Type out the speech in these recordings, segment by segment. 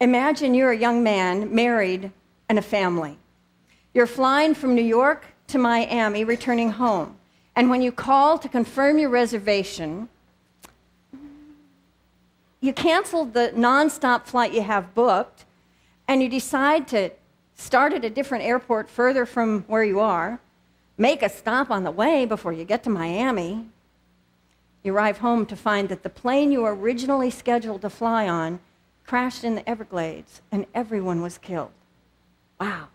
Imagine you're a young man, married, and a family. You're flying from New York to Miami, returning home. And when you call to confirm your reservation, you cancel the nonstop flight you have booked, and you decide to start at a different airport further from where you are, make a stop on the way before you get to Miami. You arrive home to find that the plane you were originally scheduled to fly on crashed in the Everglades, and everyone was killed. Wow.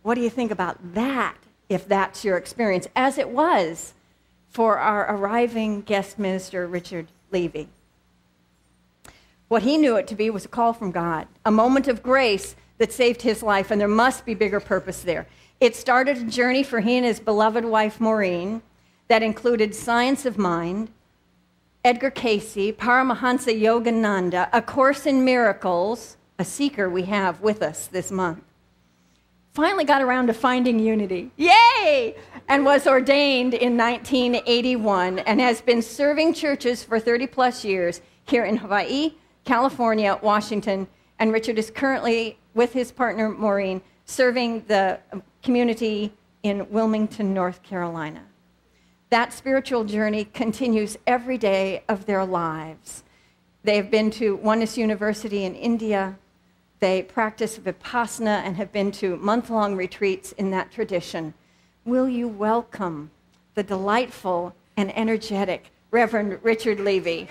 What do you think about that, if that's your experience, as it was for our arriving guest minister, Richard Levy? What he knew it to be was a call from God, a moment of grace that saved his life, and there must be bigger purpose there. It started a journey for he and his beloved wife, Maureen, that included Science of Mind, Edgar Cayce, Paramahansa Yogananda, A Course in Miracles, a seeker we have with us this month. Finally got around to finding unity. Yay! And was ordained in 1981 and has been serving churches for 30 plus years here in Hawaii, California, Washington, and Richard is currently, with his partner Maureen, serving the community in Wilmington, North Carolina. That spiritual journey continues every day of their lives. They have been to Oneness University in India. They practice Vipassana and have been to month-long retreats in that tradition. Will you welcome the delightful and energetic Reverend Richard Levy?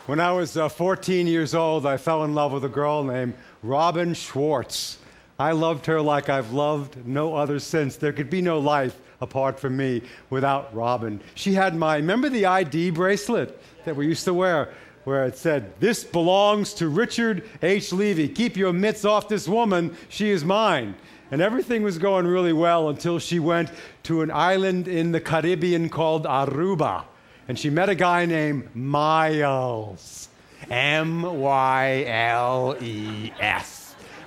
When I was 14 years old, I fell in love with a girl named Robin Schwartz. I loved her like I've loved no other since. There could be no life apart from me without Robin. She had remember the ID bracelet that we used to wear, where it said, "This belongs to Richard H. Levy. Keep your mitts off this woman. She is mine." And everything was going really well until she went to an island in the Caribbean called Aruba. And she met a guy named Miles. M-Y-L-E-S.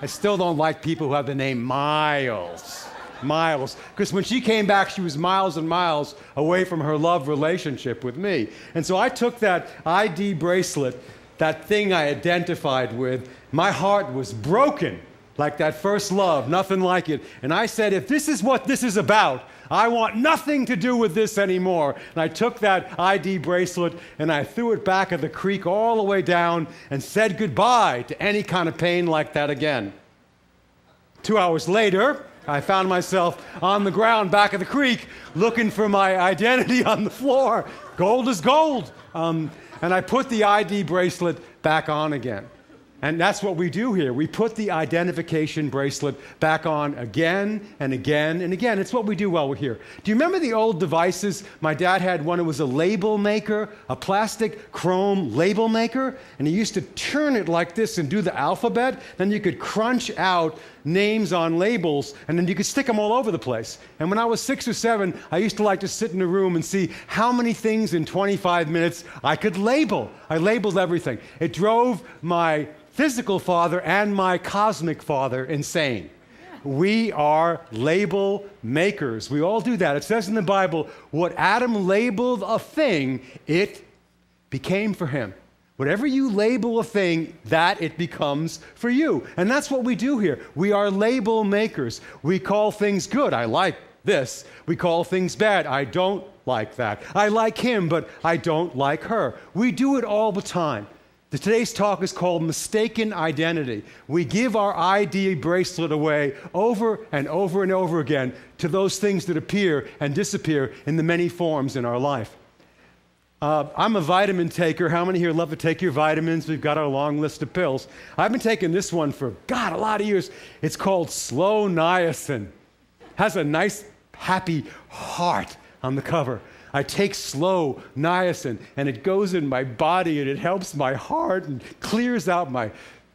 I still don't like people who have the name Miles. Miles. Because when she came back, she was miles and miles away from her love relationship with me. And so I took that ID bracelet, that thing I identified with. My heart was broken, like that first love, nothing like it. And I said, if this is what this is about, I want nothing to do with this anymore. And I took that ID bracelet and I threw it back at the creek all the way down and said goodbye to any kind of pain like that again. 2 hours later, I found myself on the ground back at the creek looking for my identity on the floor. Gold is gold. And I put the ID bracelet back on again. And that's what we do here. We put the identification bracelet back on again and again and again. It's what we do while we're here. Do you remember the old devices? My dad had one. It was a label maker, a plastic chrome label maker. And he used to turn it like this and do the alphabet. Then you could crunch out names on labels, and then you could stick them all over the place. And when I was 6 or 7, I used to like to sit in a room and see how many things in 25 minutes I could label. I labeled everything. It drove my physical father and my cosmic father insane. We are label makers. We all do that. It says in the Bible, what Adam labeled a thing, it became for him. Whatever you label a thing, that it becomes for you. And that's what we do here. We are label makers. We call things good. I like this. We call things bad. I don't like that. I like him, but I don't like her. We do it all the time. Today's talk is called Mistaken Identity. We give our ID bracelet away over and over and over again to those things that appear and disappear in the many forms in our life. I'm a vitamin taker. How many here love to take your vitamins? We've got our long list of pills. I've been taking this one for, a lot of years. It's called Slow Niacin. Has a nice, happy heart on the cover. I take Slow Niacin, and it goes in my body, and it helps my heart and clears out my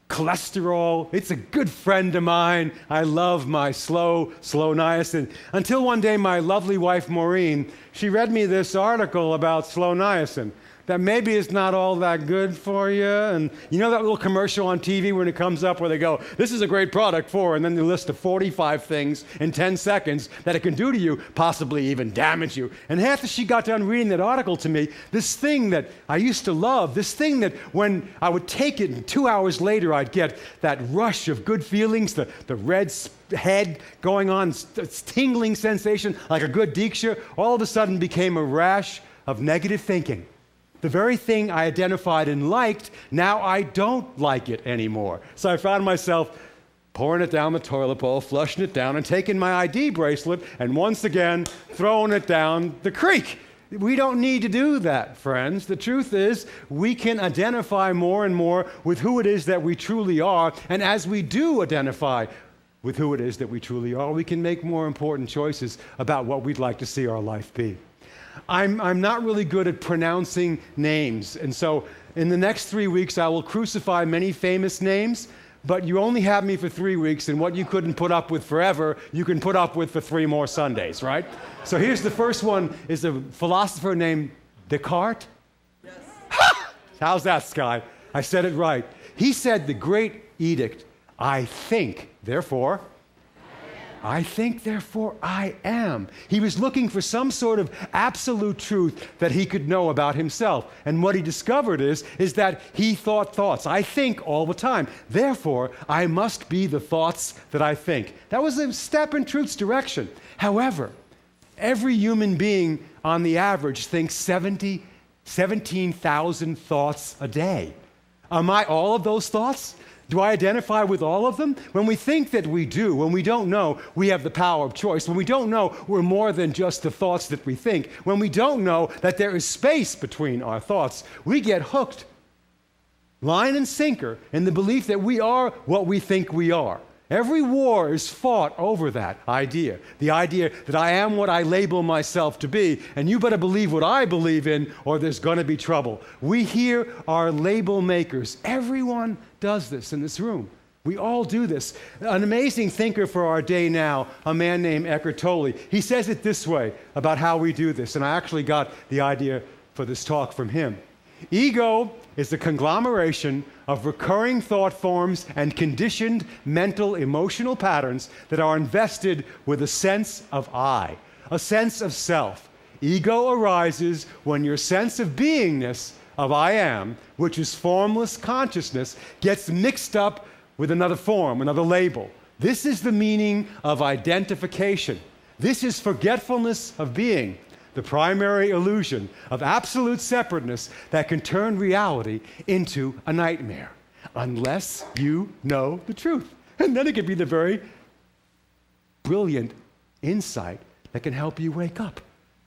cholesterol. It's a good friend of mine. I love my slow niacin. Until one day, my lovely wife, Maureen, she read me this article about slow niacin. that maybe it's not all that good for you. And you know that little commercial on TV when it comes up where they go, this is a great product for, and then they list of 45 things in 10 seconds that it can do to you, possibly even damage you. And after she got done reading that article to me, this thing that I used to love, this thing that when I would take it and 2 hours later I'd get that rush of good feelings, the red head going on, tingling sensation like a good Diksha, all of a sudden became a rash of negative thinking. The very thing I identified and liked, now I don't like it anymore. So I found myself pouring it down the toilet bowl, flushing it down, and taking my ID bracelet, and once again, throwing it down the creek. We don't need to do that, friends. The truth is, we can identify more and more with who it is that we truly are, and as we do identify with who it is that we truly are, we can make more important choices about what we'd like to see our life be. I'm not really good at pronouncing names, and so in the next 3 weeks I will crucify many famous names, but you only have me for 3 weeks, and what you couldn't put up with forever, you can put up with for 3 more Sundays, right? So here's the first one, is a philosopher named Descartes. Yes. How's that, Sky? I said it right. He said the great edict, I think, therefore I am. He was looking for some sort of absolute truth that he could know about himself. And what he discovered is that he thought thoughts. I think all the time. Therefore, I must be the thoughts that I think. That was a step in truth's direction. However, every human being on the average thinks 17,000 thoughts a day. Am I all of those thoughts? Do I identify with all of them? When we think that we do, when we don't know, we have the power of choice. When we don't know, we're more than just the thoughts that we think. When we don't know that there is space between our thoughts, we get hooked, line and sinker, in the belief that we are what we think we are. Every war is fought over that idea, the idea that I am what I label myself to be, and you better believe what I believe in, or there's going to be trouble. We here are label makers. Everyone does this in this room. We all do this. An amazing thinker for our day now, a man named Eckhart Tolle, he says it this way about how we do this, and I actually got the idea for this talk from him. Ego is a conglomeration of recurring thought forms and conditioned mental emotional patterns that are invested with a sense of I, a sense of self. Ego arises when your sense of beingness, of I am, which is formless consciousness, gets mixed up with another form, another label. This is the meaning of identification. This is forgetfulness of being, the primary illusion of absolute separateness that can turn reality into a nightmare, unless you know the truth. And then it can be the very brilliant insight that can help you wake up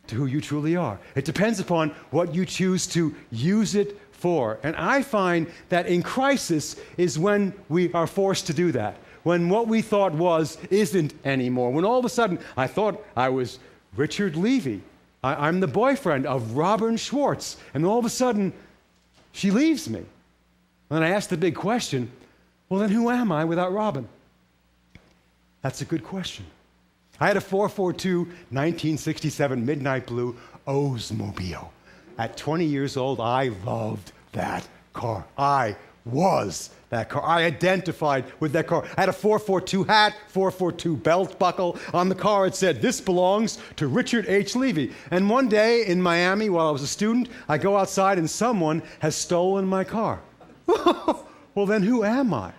to who you truly are. It depends upon what you choose to use it for. And I find that in crisis is when we are forced to do that, when what we thought was isn't anymore, when all of a sudden I thought I was Richard Levy. I'm the boyfriend of Robin Schwartz, and all of a sudden, she leaves me. And I asked the big question, well, then who am I without Robin? That's a good question. I had a 442 1967 Midnight Blue Oldsmobile. At 20 years old, I loved that car. I was that car. I identified with that car. I had a 442 hat, 442 belt buckle. On the car it said, "This belongs to Richard H. Levy." And one day in Miami while I was a student, I go outside and someone has stolen my car. Well, then who am I?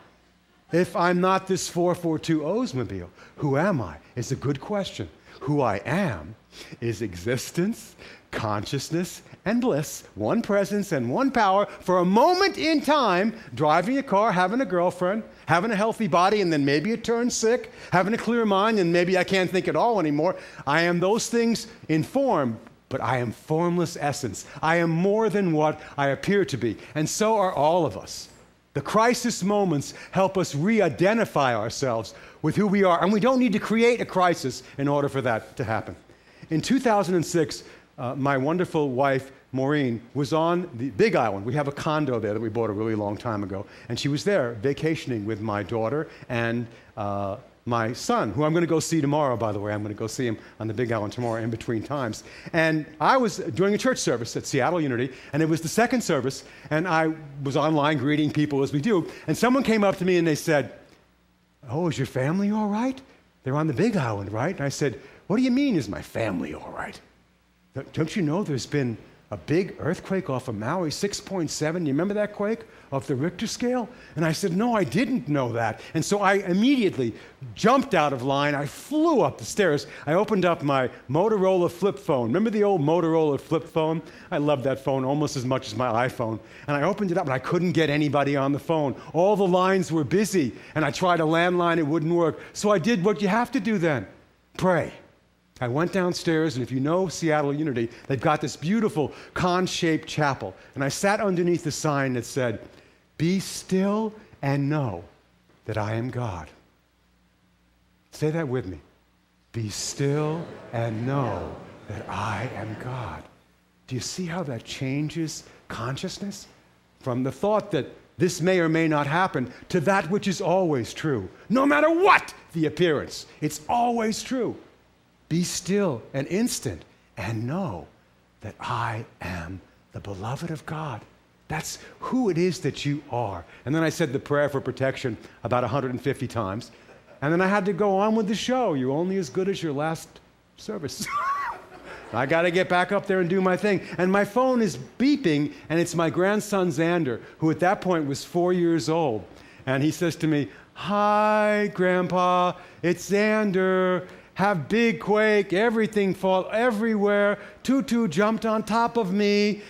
If I'm not this 442 Oldsmobile, who am I? It's a good question. Who I am is existence, consciousness, and bliss, one presence and one power for a moment in time, driving a car, having a girlfriend, having a healthy body, and then maybe it turns sick, having a clear mind, and maybe I can't think at all anymore. I am those things in form, but I am formless essence. I am more than what I appear to be, and so are all of us. The crisis moments help us re-identify ourselves with who we are, and we don't need to create a crisis in order for that to happen. In 2006, my wonderful wife, Maureen, was on the Big Island. We have a condo there that we bought a really long time ago. And she was there vacationing with my daughter and my son, who I'm going to go see tomorrow, by the way. I'm going to go see him on the Big Island tomorrow in between times. And I was doing a church service at Seattle Unity, and it was the second service, and I was online greeting people as we do, and someone came up to me and they said, "Oh, is your family all right? They're on the Big Island, right?" And I said, "What do you mean, is my family all right? Don't you know there's been a big earthquake off of Maui, 6.7, you remember that quake, off the Richter scale?" And I said, "No, I didn't know that." And so I immediately jumped out of line. I flew up the stairs. I opened up my Motorola flip phone. Remember the old Motorola flip phone? I loved that phone almost as much as my iPhone. And I opened it up, and I couldn't get anybody on the phone. All the lines were busy, and I tried a landline. It wouldn't work. So I did what you have to do then, pray. I went downstairs, and if you know Seattle Unity, they've got this beautiful con-shaped chapel. And I sat underneath the sign that said, "Be still and know that I am God." Say that with me. Be still and know that I am God. Do you see how that changes consciousness? From the thought that this may or may not happen to that which is always true. No matter what the appearance, it's always true. Be still an instant and know that I am the beloved of God. That's who it is that you are. And then I said the prayer for protection about 150 times. And then I had to go on with the show. You're only as good as your last service. I got to get back up there and do my thing. And my phone is beeping, and it's my grandson Xander, who at that point was 4 years old. And he says to me, "Hi, Grandpa, it's Xander. Have big quake, everything fall everywhere. Tutu jumped on top of me,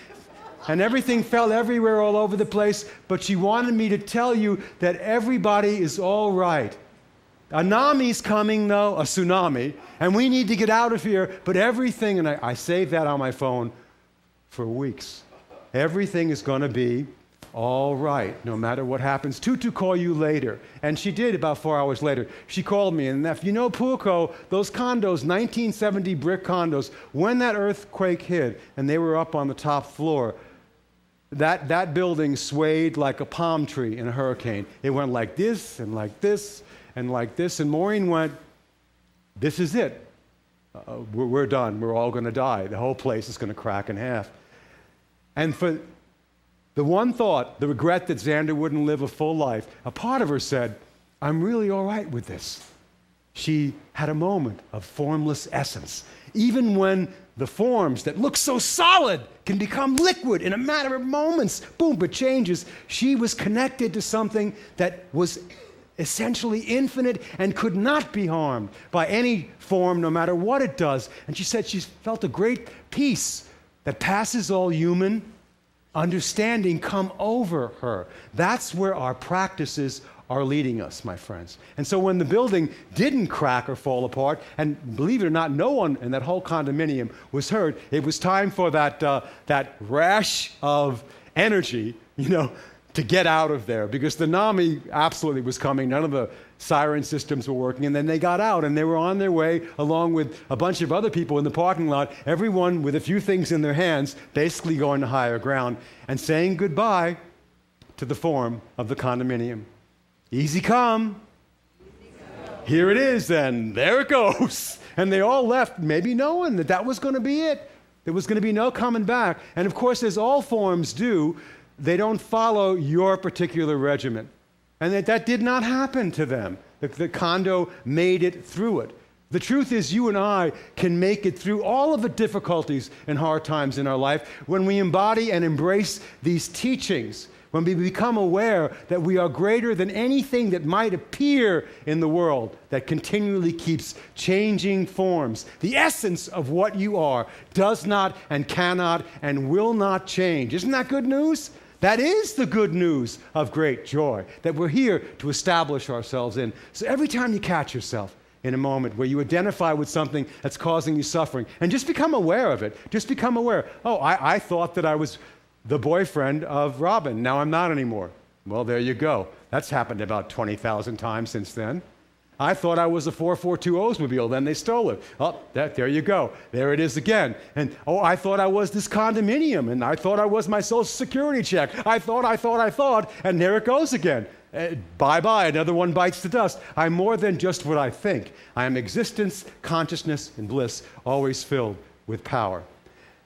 and everything fell everywhere all over the place. But she wanted me to tell you that everybody is all right. A tsunami's coming, though, a tsunami, and we need to get out of here. But everything," and I saved that on my phone for weeks, "everything is going to be all right, no matter what happens. Tutu, call you later." And she did about 4 hours later. She called me, and if you know Puko, those condos, 1970 brick condos, when that earthquake hit and they were up on the top floor, that building swayed like a palm tree in a hurricane. It went like this and like this and like this. And Maureen went, "This is it. We're done. We're all going to die. The whole place is going to crack in half." And for the one thought, the regret that Xander wouldn't live a full life, a part of her said, "I'm really all right with this." She had a moment of formless essence. Even when the forms that look so solid can become liquid in a matter of moments, boom, it changes. She was connected to something that was essentially infinite and could not be harmed by any form, no matter what it does. And she said she felt a great peace that passes all human understanding come over her. That's where our practices are leading us, my friends. And so when the building didn't crack or fall apart, and believe it or not, no one in that whole condominium was hurt, it was time for that rash of energy, to get out of there, because the tsunami absolutely was coming. None of the siren systems were working, and then they got out, and they were on their way along with a bunch of other people in the parking lot, everyone with a few things in their hands, basically going to higher ground and saying goodbye to the form of the condominium. Easy come. Here it is, and there it goes. And they all left, maybe knowing that was going to be it. There was going to be no coming back. And of course, as all forms do, they don't follow your particular regimen. And that did not happen to them. The condo made it through it. The truth is, you and I can make it through all of the difficulties and hard times in our life when we embody and embrace these teachings, when we become aware that we are greater than anything that might appear in the world that continually keeps changing forms. The essence of what you are does not and cannot and will not change. Isn't that good news? That is the good news of great joy that we're here to establish ourselves in. So every time you catch yourself in a moment where you identify with something that's causing you suffering, and just become aware of it. Just become aware. Oh, I thought that I was the boyfriend of Robin. Now I'm not anymore. Well, there you go. That's happened about 20,000 times since then. I thought I was a 442 Oldsmobile, then they stole it. Oh, there you go. There it is again. And, I thought I was this condominium, and I thought I was my Social Security check. I thought, and there it goes again. Bye-bye, another one bites the dust. I'm more than just what I think. I am existence, consciousness, and bliss, always filled with power.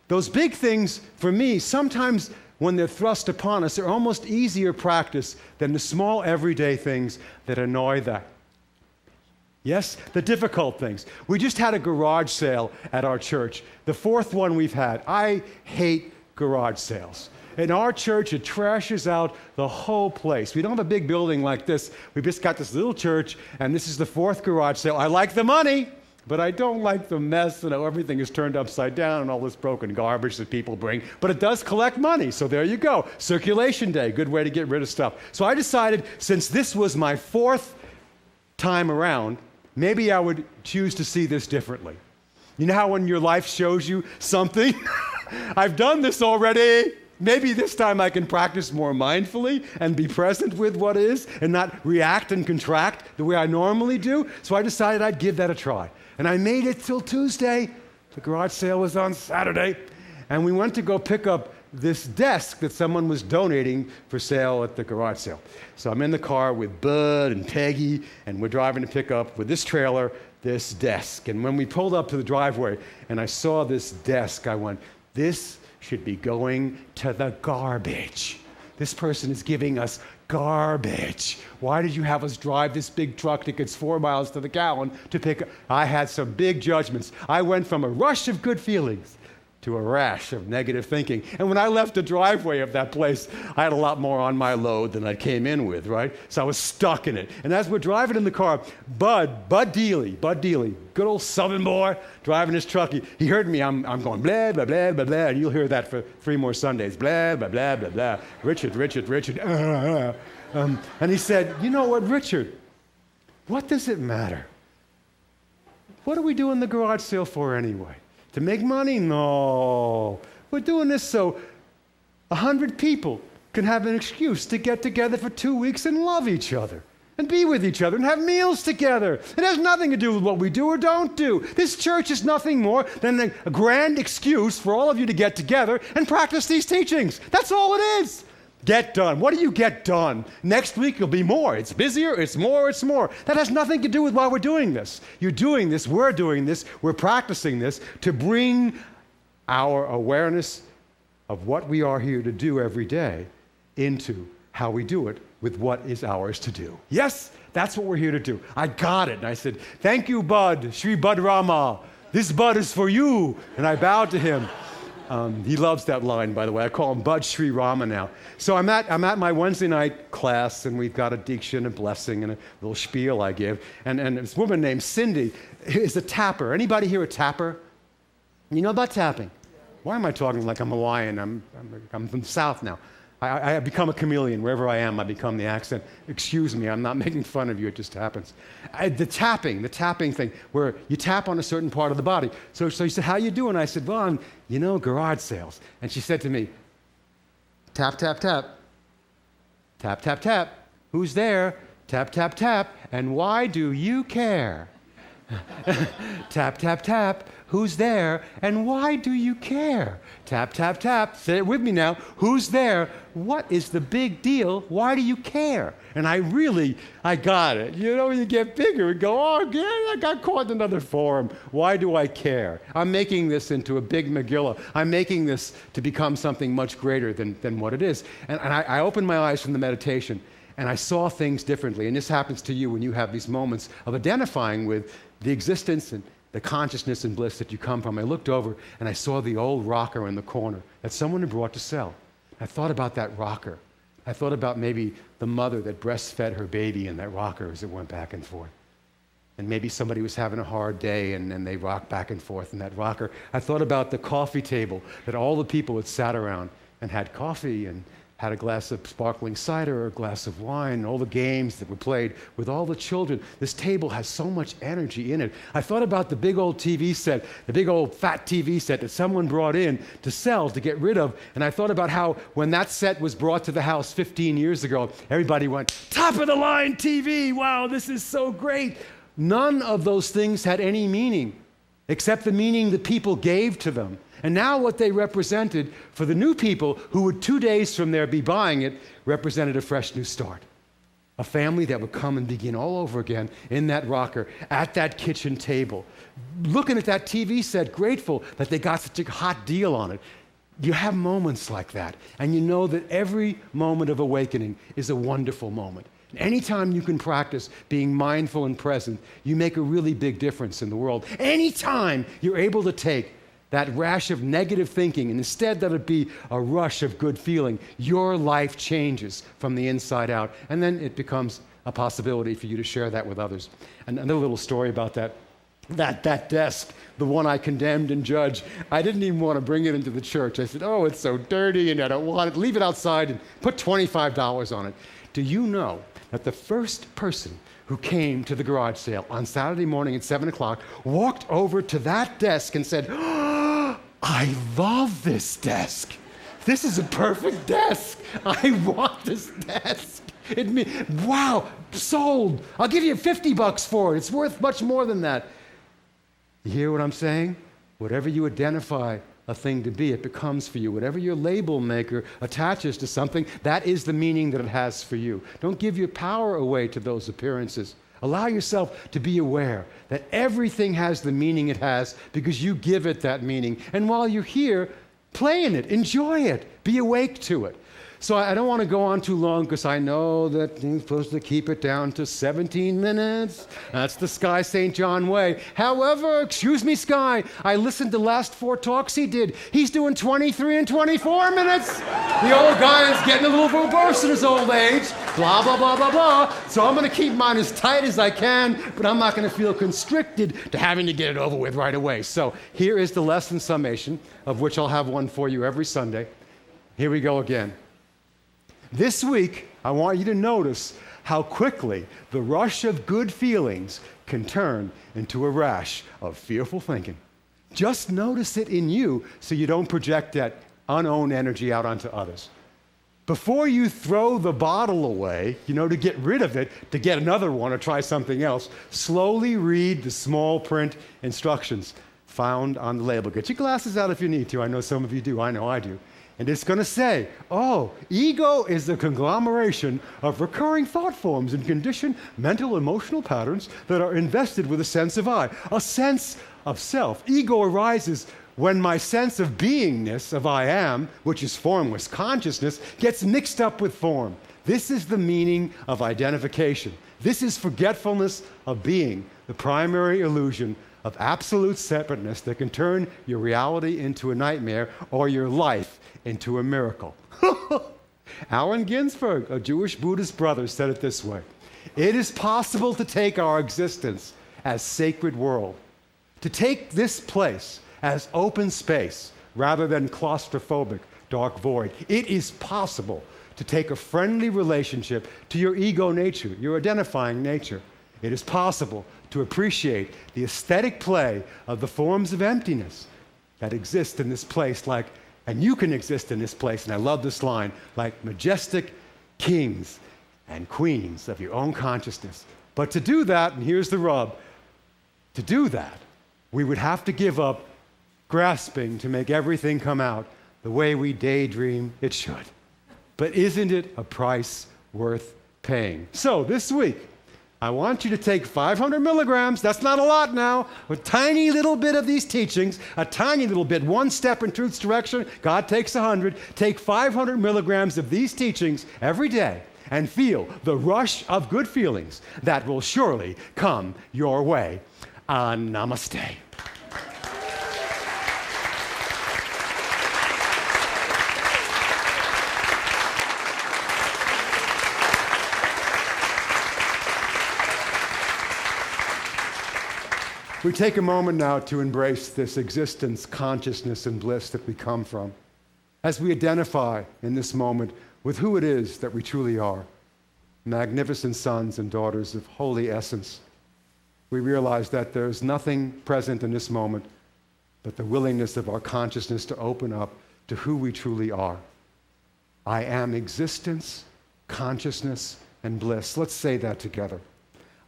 Those big things, for me, sometimes when they're thrust upon us, are almost easier practice than the small everyday things that annoy that. Yes, the difficult things. We just had a garage sale at our church, the fourth one we've had. I hate garage sales. In our church, it trashes out the whole place. We don't have a big building like this. We've just got this little church, and this is the fourth garage sale. I like the money, but I don't like the mess and how everything is turned upside down and all this broken garbage that people bring. But it does collect money, so there you go. Circulation day, good way to get rid of stuff. So I decided, since this was my fourth time around, maybe I would choose to see this differently. You know how when your life shows you something? I've done this already. Maybe this time I can practice more mindfully and be present with what is and not react and contract the way I normally do. So I decided I'd give that a try. And I made it till Tuesday. The garage sale was on Saturday. And we went to go pick up this desk that someone was donating for sale at the garage sale. So I'm in the car with Bud and Peggy, and we're driving to pick up with this trailer, this desk. And when we pulled up to the driveway and I saw this desk, I went, this should be going to the garbage. This person is giving us garbage. Why did you have us drive this big truck that gets 4 miles to the gallon to pick up? I had some big judgments. I went from a rush of good feelings to a rash of negative thinking. And when I left the driveway of that place, I had a lot more on my load than I came in with, right? So I was stuck in it. And as we're driving in the car, Bud Dealey, good old Southern boy, driving his truck, he heard me, I'm going blah, blah, blah, blah, blah, and you'll hear that for 3 more Sundays, blah, blah, blah, blah, blah, Richard, and he said, you know what, Richard, what does it matter? What are we doing the garage sale for anyway? To make money? No. We're doing this so 100 people can have an excuse to get together for 2 weeks and love each other and be with each other and have meals together. It has nothing to do with what we do or don't do. This church is nothing more than a grand excuse for all of you to get together and practice these teachings. That's all it is. Get done. What do you get done? Next week it'll be more. It's busier, it's more. That has nothing to do with why we're doing this. You're doing this, we're doing this, we're practicing this to bring our awareness of what we are here to do every day into how we do it with what is ours to do. Yes, that's what we're here to do. I got it. And I said, thank you, Bud, Sri Bud Rama. This Bud is for you. And I bowed to him. He loves that line, by the way. I call him Bud Sri Rama now. So I'm at my Wednesday night class, and we've got a diksha and a blessing and a little spiel I give. And this woman named Cindy is a tapper. Anybody here a tapper? You know about tapping? Why am I talking like I'm Hawaiian? I'm from the South now. I have become a chameleon. Wherever I am, I become the accent. Excuse me, I'm not making fun of you. It just happens. The tapping thing, where you tap on a certain part of the body. So she said, how you doing? I said, well, I'm, garage sales. And she said to me, tap, tap, tap. Tap, tap, tap. Who's there? Tap, tap, tap. And why do you care? Tap, tap, tap. Who's there? And why do you care? Tap, tap, tap. Say it with me now. Who's there? What is the big deal? Why do you care? And I got it. You get bigger and go, oh, yeah, I got caught in another form. Why do I care? I'm making this into a big Megillah. I'm making this to become something much greater than what it is. And I opened my eyes from the meditation, and I saw things differently. And this happens to you when you have these moments of identifying with the existence and the consciousness and bliss that you come from. I looked over and I saw the old rocker in the corner that someone had brought to sell. I thought about that rocker. I thought about maybe the mother that breastfed her baby in that rocker as it went back and forth. And maybe somebody was having a hard day and they rocked back and forth in that rocker. I thought about the coffee table that all the people had sat around and had coffee and had a glass of sparkling cider or a glass of wine, and all the games that were played with all the children. This table has so much energy in it. I thought about the big old TV set, the big old fat TV set that someone brought in to sell, to get rid of, and I thought about how when that set was brought to the house 15 years ago, everybody went, top of the line TV, wow, this is so great. None of those things had any meaning except the meaning the people gave to them. And now what they represented for the new people who would 2 days from there be buying it represented a fresh new start, A family that would come and begin all over again in that rocker, at that kitchen table, looking at that TV set, grateful that they got such a hot deal on it. You have moments like that, and you know that every moment of awakening is a wonderful moment. Anytime you can practice being mindful and present, you make a really big difference in the world. Anytime you're able to take that rash of negative thinking, and instead let it be a rush of good feeling, your life changes from the inside out. And then it becomes a possibility for you to share that with others. And another little story about that desk, the one I condemned and judged, I didn't even want to bring it into the church. I said, oh, it's so dirty and I don't want it. Leave it outside and put $25 on it. Do you know that the first person who came to the garage sale on Saturday morning at 7 o'clock walked over to that desk and said, oh, I love this desk. This is a perfect desk. I want this desk. Wow, sold. I'll give you $50 for it. It's worth much more than that. You hear what I'm saying? Whatever you identify a thing to be, it becomes for you. Whatever your label maker attaches to something, that is the meaning that it has for you. Don't give your power away to those appearances. Allow yourself to be aware that everything has the meaning it has because you give it that meaning. And while you're here, play in it, enjoy it, be awake to it. So I don't want to go on too long because I know that you're supposed to keep it down to 17 minutes. That's the Sky St. John way. However, excuse me, Sky, I listened to the last 4 talks he did. He's doing 23 and 24 minutes. The old guy is getting a little verbose in his old age. Blah, blah, blah, blah, blah. So I'm going to keep mine as tight as I can, but I'm not going to feel constricted to having to get it over with right away. So here is the lesson summation, of which I'll have one for you every Sunday. Here we go again. This week, I want you to notice how quickly the rush of good feelings can turn into a rash of fearful thinking. Just notice it in you so you don't project that unowned energy out onto others. Before you throw the bottle away, to get rid of it, to get another one or try something else, slowly read the small print instructions found on the label. Get your glasses out if you need to. I know some of you do. I know I do. And it's going to say, ego is a conglomeration of recurring thought forms and conditioned mental, emotional patterns that are invested with a sense of I, a sense of self. Ego arises when my sense of beingness, of I am, which is formless consciousness, gets mixed up with form. This is the meaning of identification. This is forgetfulness of being, the primary illusion of absolute separateness that can turn your reality into a nightmare or your life into a miracle. Allen Ginsberg, a Jewish Buddhist brother, said it this way: it is possible to take our existence as sacred world, to take this place as open space rather than claustrophobic dark void. It is possible to take a friendly relationship to your ego nature, your identifying nature. It is possible to appreciate the aesthetic play of the forms of emptiness that exist in this place, and you can exist in this place, and I love this line, like majestic kings and queens of your own consciousness. But to do that, and here's the rub, to do that, we would have to give up grasping to make everything come out the way we daydream it should. But isn't it a price worth paying? So this week, I want you to take 500 milligrams, that's not a lot now, a tiny little bit of these teachings, a tiny little bit, one step in truth's direction. God takes 100. Take 500 milligrams of these teachings every day and feel the rush of good feelings that will surely come your way. Namaste. We take a moment now to embrace this existence, consciousness, and bliss that we come from, as we identify in this moment with who it is that we truly are, magnificent sons and daughters of holy essence. We realize that there's nothing present in this moment but the willingness of our consciousness to open up to who we truly are. I am existence, consciousness, and bliss. Let's say that together.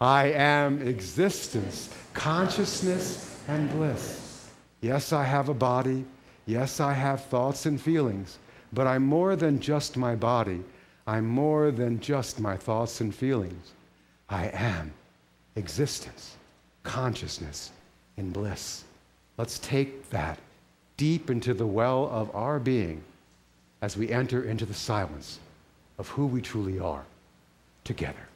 I am existence, consciousness, and bliss. Yes, I have a body. Yes, I have thoughts and feelings. But I'm more than just my body. I'm more than just my thoughts and feelings. I am existence, consciousness, and bliss. Let's take that deep into the well of our being as we enter into the silence of who we truly are together.